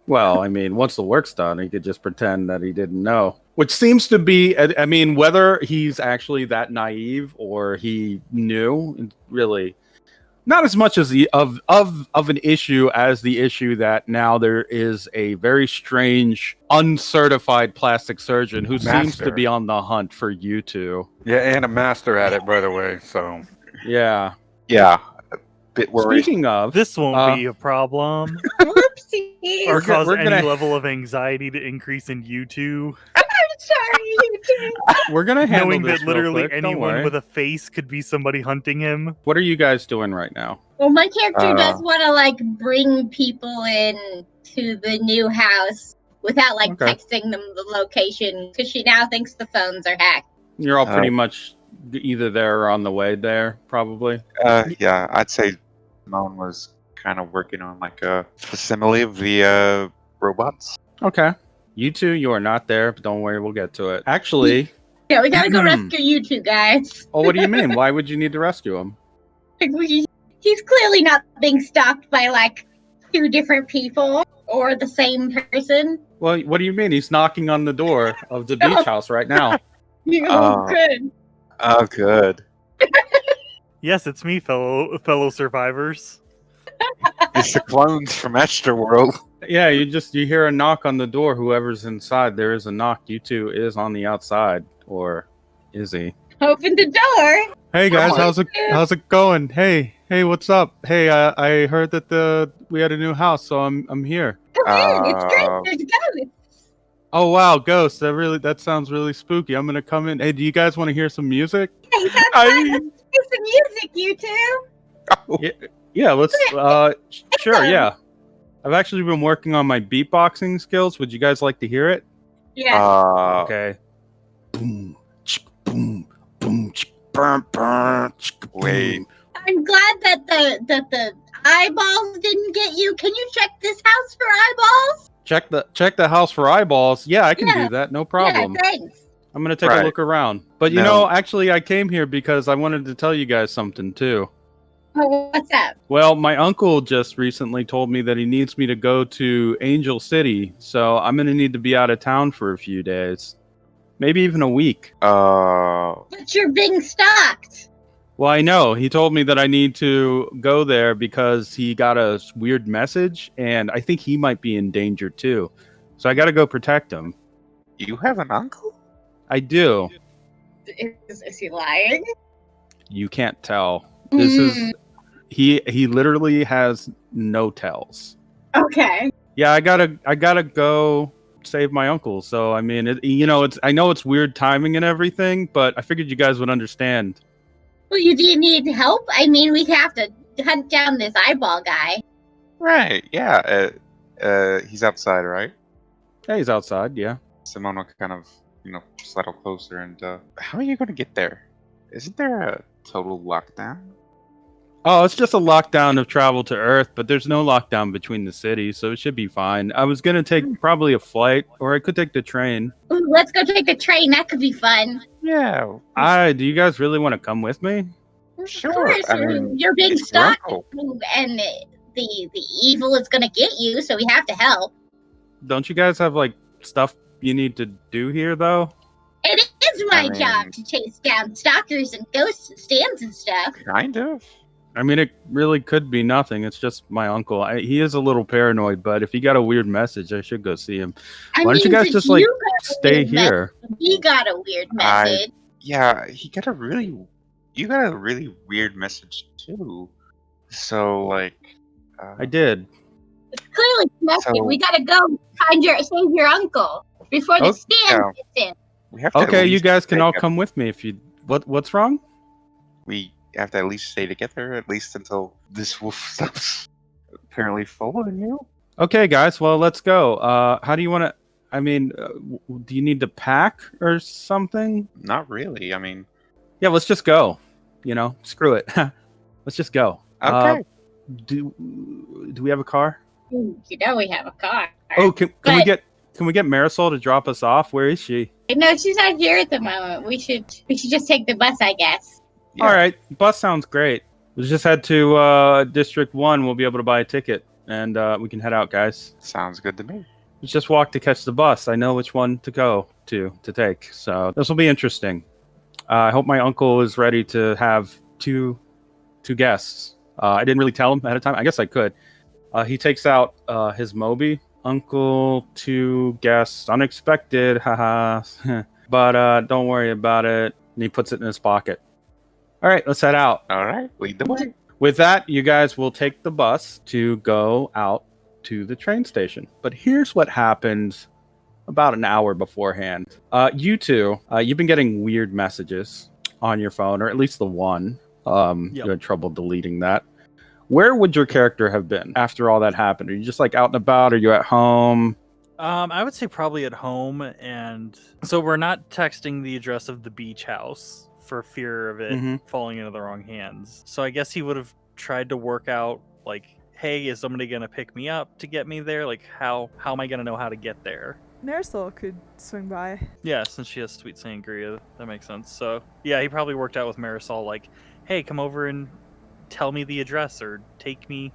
Well, I mean, once the work's done, he could just pretend that he didn't know. Which seems to be, I mean, whether he's actually that naive or he knew, really, not as much as of an issue as the issue that now there is a very strange, uncertified plastic surgeon who seems to be on the hunt for Yutu. Yeah, and a master at it, by the way. So Yeah. Yeah. Bit worried. Speaking of, This won't be a problem. Whoopsie. Or cause we're any gonna- level of anxiety to increase in YouTube. I'm sorry, you two. we're gonna handle Knowing this that real literally quick, don't anyone worry. with a face could be somebody hunting him. What are you guys doing right now? Well, my character does want to like bring people in to the new house without like Okay. texting them the location because she now thinks the phones are hacked. You're all pretty much either there or on the way there, probably. Yeah, I'd say Simone was kind of working on like a facsimile of the robots. Okay. You two, you are not there, but don't worry, we'll get to it. Actually, Yeah, we gotta go rescue you two guys. oh, what do you mean? Why would you need to rescue him? Like, he's clearly not being stalked by like two different people or the same person. Well, what do you mean? He's knocking on the door of the beach house right now. Oh, good. Oh, good. Yes, it's me, fellow survivors. It's the clones from Extra World. Yeah, you hear a knock on the door. Whoever's inside, there is a knock. You two is on the outside, or is he? Open the door. Hey guys, how's it going? Hey, what's up? Hey, I heard that we had a new house, so I'm here. Come in. It's great. There's ghosts. Oh wow, ghosts! That sounds really spooky. I'm gonna come in. Hey, do you guys want to hear some music? Hey, let's do some music, you two. Yeah, let's. Sure, yeah. I've actually been working on my beatboxing skills. Would you guys like to hear it? Yeah. Okay. Boom, chick, boom, boom, chick, burn, burn, chick, Wait. boom. I'm glad that the eyeballs didn't get you. Can you check this house for eyeballs? Check the house for eyeballs. Yeah, I can do that. No problem. Yeah, thanks. I'm gonna take a look around. But you know, actually, I came here because I wanted to tell you guys something too. Oh, what's up? Well, my uncle just recently told me that he needs me to go to Angel City, so I'm gonna need to be out of town for a few days, maybe even a week. But you're being stalked. Well, I know. He told me that I need to go there because he got a weird message, and I think he might be in danger too. So I got to go protect him. You have an uncle? I do. Is he lying? You can't tell. This is he literally has no tells. Okay. Yeah, I gotta go save my uncle. So I mean, I know it's weird timing and everything, but I figured you guys would understand. Well, do you need help? I mean, we have to hunt down this eyeball guy. Right, yeah. He's outside, right? Yeah, he's outside, yeah. Simone will kind of, settle closer and, how are you going to get there? Isn't there a total lockdown? Oh, it's just a lockdown of travel to Earth, but there's no lockdown between the cities, so it should be fine. I was going to take probably a flight, or I could take the train. Ooh, let's go take the train. That could be fun. Yeah. Do you guys really want to come with me? Sure. Of course, I mean, you're being it's your stalked, uncle. and the evil is going to get you, so we have to help. Don't you guys have, stuff you need to do here, though? It is my job to chase down stalkers and ghosts and stands and stuff. Kind of. I mean, it really could be nothing. It's just my uncle. He is a little paranoid, but if he got a weird message, I should go see him. Why don't you guys just, stay here? He got a weird message. Yeah, you got a really weird message, too. So, I did. It's clearly connected. So- We gotta go save your uncle before the stand gets in. we have to Okay, at you least guys can stay all together. come with me if you... What's wrong? We have to at least stay together, at least until this wolf stops apparently following you. Okay, guys, well, let's go. How do you want to... I mean, do you need to pack or something? Not really. I mean, Yeah, let's just go. Screw it. Let's just go. okay. Do we have a car? Ooh, we have a car. Oh, can we get Marisol to drop us off? Where is she? No, she's not here at the moment. We should just take the bus, I guess. Yeah. All right, bus sounds great. We just head to District 1. We'll be able to buy a ticket. and we can head out, guys. Sounds good to me. Let's just walk to catch the bus. I know which one to go to take. So this will be interesting. I hope my uncle is ready to have two guests. I didn't really tell him ahead of time. I guess I could. He takes out his Moby. Uncle, 2 guests, unexpected, haha. But don't worry about it. And he puts it in his pocket. All right, let's head out. All right, lead the way. With that, you guys will take the bus to go out to the train station. But here's what happened about an hour beforehand. You two, you've been getting weird messages on your phone, or at least the one. You had trouble deleting that. Where would your character have been after all that happened? Are you just like out and about? Are you at home? I would say probably at home, and so we're not texting the address of the beach house for fear of it falling into the wrong hands. So I guess he would have tried to work out, like, hey, is somebody gonna pick me up to get me there? Like, how am I gonna know how to get there? Marisol could swing by. Yeah, since she has sweet sangria, that makes sense. So yeah, he probably worked out with Marisol, like, hey, come over and tell me the address or take me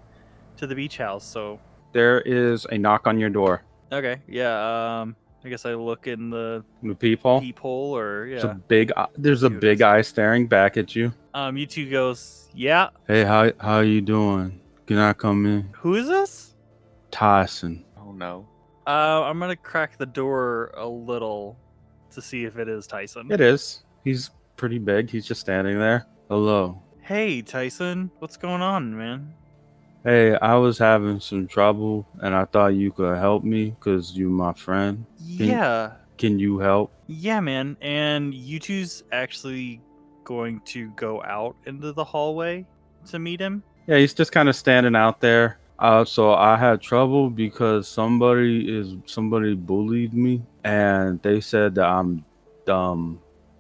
to the beach house. So There is a knock on your door. okay, yeah. I guess I look in the The peephole. peephole, or There's a yeah. big eye staring back at you. Yutu goes, yeah. Hey, how you doing? Can I come in? Who is this? Tyson. Oh no. I'm gonna crack the door a little to see if it is Tyson. It is. He's pretty big. He's just standing there. Hello. Hey, Tyson, what's going on, man? Hey, I was having some trouble, and I thought you could help me because you're my friend. Yeah, Can you help? yeah, man. And Yutu's actually going to go out into the hallway to meet him. Yeah, he's just kind of standing out there. So I had trouble because somebody bullied me, and they said that I'm dumb,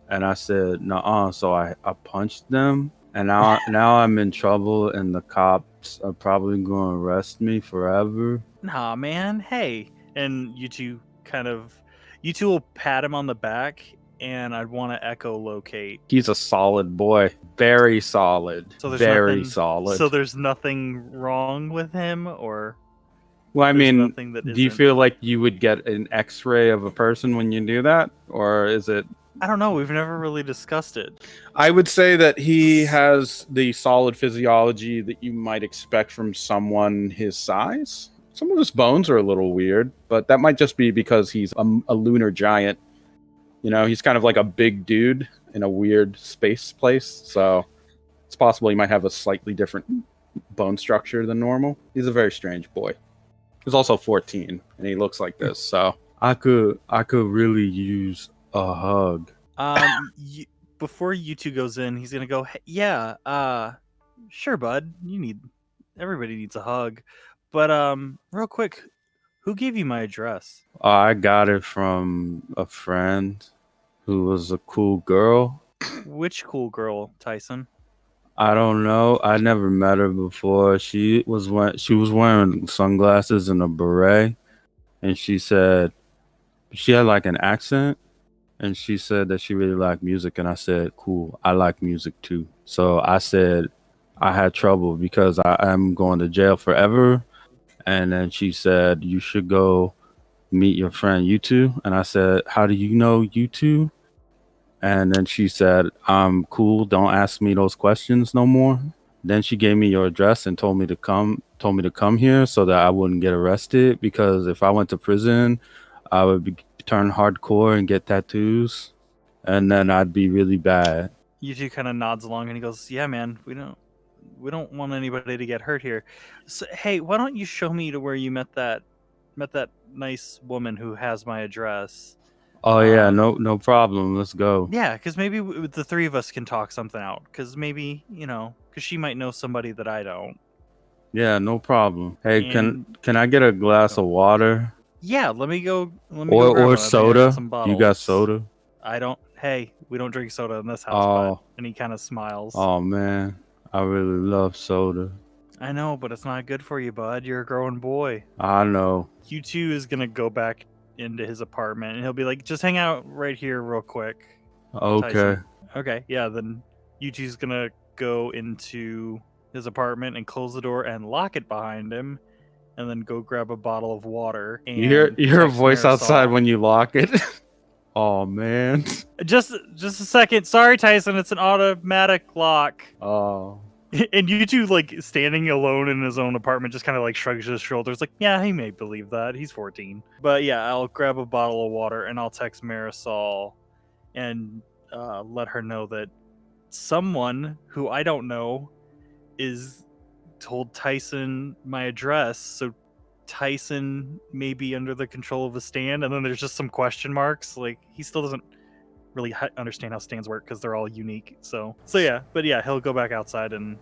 and I said nuh-uh. So I punched them, and now I'm in trouble, and the cops are probably going to arrest me forever. Nah, man. Hey, and Yutu will pat him on the back, and I'd want to echolocate. He's a solid boy, very solid, So there's very nothing, solid. So there's nothing wrong with him, or Well, I there's mean, nothing that do you isn't? feel like you would get an X-ray of a person when you do that, or is it? I don't know. We've never really discussed it. I would say that he has the solid physiology that you might expect from someone his size. Some of his bones are a little weird, but that might just be because he's a lunar giant. You know, he's kind of like a big dude in a weird space place, so it's possible he might have a slightly different bone structure than normal. He's a very strange boy. He's also 14, and he looks like this, so I could really use a hug. Before Yutu goes in, he's gonna go, "Hey, yeah, sure, bud. Everybody needs a hug, but real quick, who gave you my address?" I got it from a friend who was a cool girl. Which cool girl, Tyson? I don't know. I never met her before. She was wearing sunglasses and a beret, and she said she had like an accent, and she said that she really liked music, and I said, cool, I like music too. So I said I had trouble because I am going to jail forever, and then she said you should go meet your friend Yutu, and I said, how do you know Yutu? And then she said, I'm cool, don't ask me those questions no more. Then she gave me your address and told me to come here so that I wouldn't get arrested, because if I went to prison, I would turn hardcore and get tattoos, and then I'd be really bad. Yutu kind of nods along and he goes, "Yeah, man, we don't want anybody to get hurt here. So, hey, why don't you show me to where you met that nice woman who has my address?" Oh yeah, no problem. Let's go. Yeah, because maybe the three of us can talk something out. Because maybe, because she might know somebody that I don't. Yeah, no problem. Hey, And- can I get a glass of water Yeah, let me go. Let me go grab or one. I think I got soda? some You bottles. got soda? I don't. Hey, we don't drink soda in this house. Oh. Bud. And he kind of smiles. Oh man, I really love soda. I know, but it's not good for you, bud. You're a growing boy. I know. Yutu is gonna go back into his apartment, and he'll be like, "Just hang out right here, real quick." Okay. Tyson. Okay, yeah. Then Yutu's gonna go into his apartment and close the door and lock it behind him, and then go grab a bottle of water. And You hear a text voice Marisol. outside when you lock it. Oh man. Just a second. Sorry, Tyson. It's an automatic lock. Oh. And Yutu, like, standing alone in his own apartment, just kind of like shrugs his shoulders, like, yeah, he may believe that. He's 14. But yeah, I'll grab a bottle of water and I'll text Marisol and let her know that someone who I don't know is told Tyson my address. So Tyson may be under the control of the stand. And then there's just some question marks. Like, he still doesn't really understand how stands work because they're all unique. So yeah, but yeah, he'll go back outside and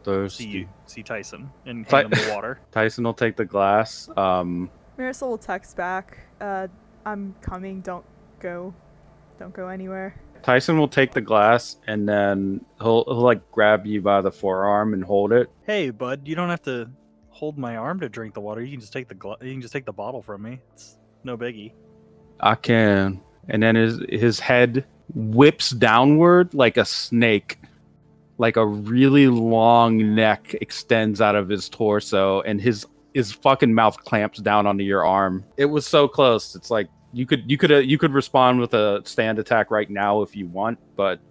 thirsty. see Tyson and hand him the water. Tyson will take the glass. Marisol will text back. I'm coming. Don't go anywhere. Tyson will take the glass and then he'll like grab you by the forearm and hold it. Hey, bud, you don't have to hold my arm to drink the water. You can just take the bottle from me. It's no biggie. I can. And then his head whips downward like a snake. Like a really long neck extends out of his torso, and his fucking mouth clamps down onto your arm. It was so close. It's like you could respond with a stand attack right now if you want, but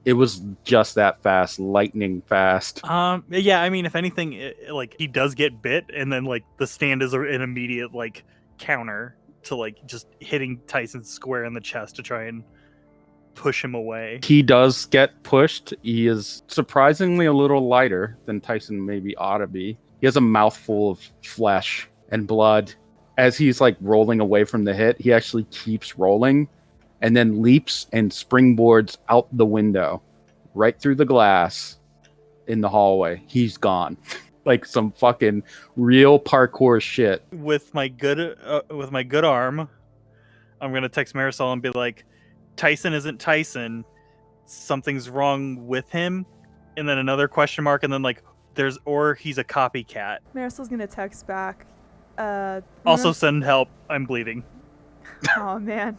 it was just that fast, lightning fast. Yeah, I mean, if anything, like, he does get bit, and then like the stand is an immediate like counter to like just hitting Tyson square in the chest to try and push him away. He does get pushed. He is surprisingly a little lighter than Tyson maybe ought to be. He has a mouthful of flesh and blood. As he's like rolling away from the hit, he actually keeps rolling and then leaps and springboards out the window, right through the glass in the hallway. He's gone. Like some fucking real parkour shit. With my good arm, I'm gonna text Marisol and be like, Tyson isn't Tyson. Something's wrong with him. And then another question mark, and then like or he's a copycat. Marisol's gonna text back. Also send help. I'm bleeding. Oh man.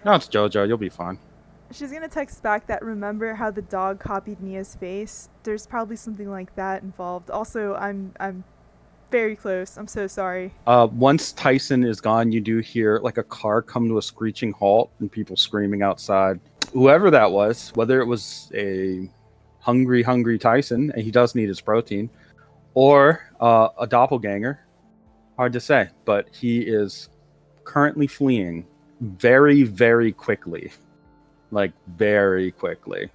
No, it's JoJo. You'll be fine. She's gonna text back that remember how the dog copied Nia's face? There's probably something like that involved. Also, I'm very close. I'm so sorry. Once Tyson is gone, you do hear like a car come to a screeching halt and people screaming outside. Whoever that was, whether it was a hungry Tyson, and he does need his protein, or a doppelganger, hard to say, but he is currently fleeing very, very quickly. Like very quickly.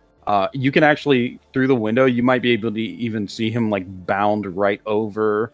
You can actually, through the window, you might be able to even see him like bound right over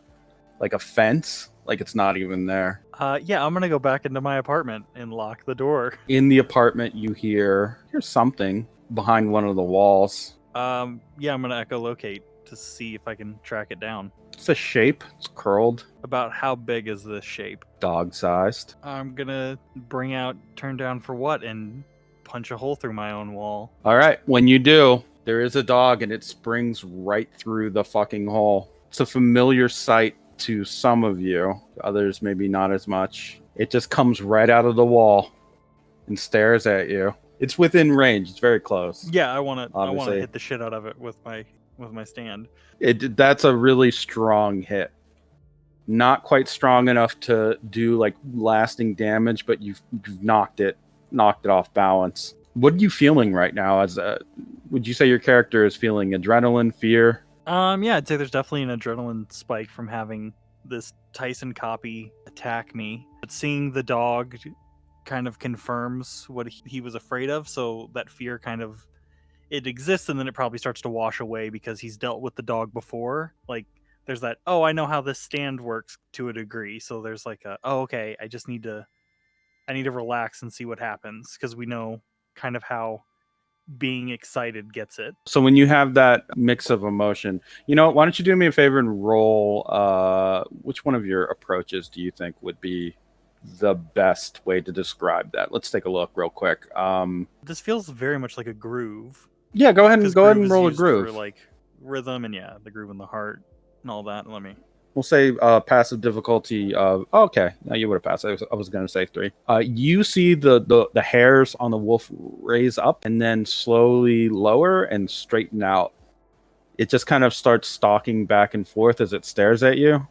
like a fence. Like it's not even there. Yeah, I'm gonna go back into my apartment and lock the door. In the apartment, you hear something behind one of the walls. Yeah, I'm gonna echolocate to see if I can track it down. It's a shape. It's curled. About how big is this shape? Dog-sized. I'm gonna bring out turn down for what and punch a hole through my own wall. All right, when you do, there is a dog and it springs right through the fucking hole. It's a familiar sight to some of you, others maybe not as much. It just comes right out of the wall and stares at you. It's within range. It's very close. Yeah, I want to Obviously. hit the shit out of it with my stand. That's a really strong hit. Not quite strong enough to do like lasting damage, but you've knocked it off balance. What are you feeling right now? Would you say your character is feeling adrenaline, fear? Yeah, I'd say there's definitely an adrenaline spike from having this Tyson copy attack me. But seeing the dog kind of confirms what he was afraid of, so that fear kind of, it exists, and then it probably starts to wash away because he's dealt with the dog before. Like, there's that, oh, I know how this stand works to a degree, so there's like okay, I need to relax and see what happens, because we know kind of how being excited gets it. So when you have that mix of emotion, why don't you do me a favor and roll which one of your approaches do you think would be the best way to describe that? Let's take a look real quick. This feels very much like a groove. Yeah, go ahead and is roll a used groove. for like rhythm, and yeah, the groove in the heart and all that. We'll say passive difficulty of okay. No, you would have passed. I was going to say 3. You see the hairs on the wolf raise up and then slowly lower and straighten out. It just kind of starts stalking back and forth as it stares at you.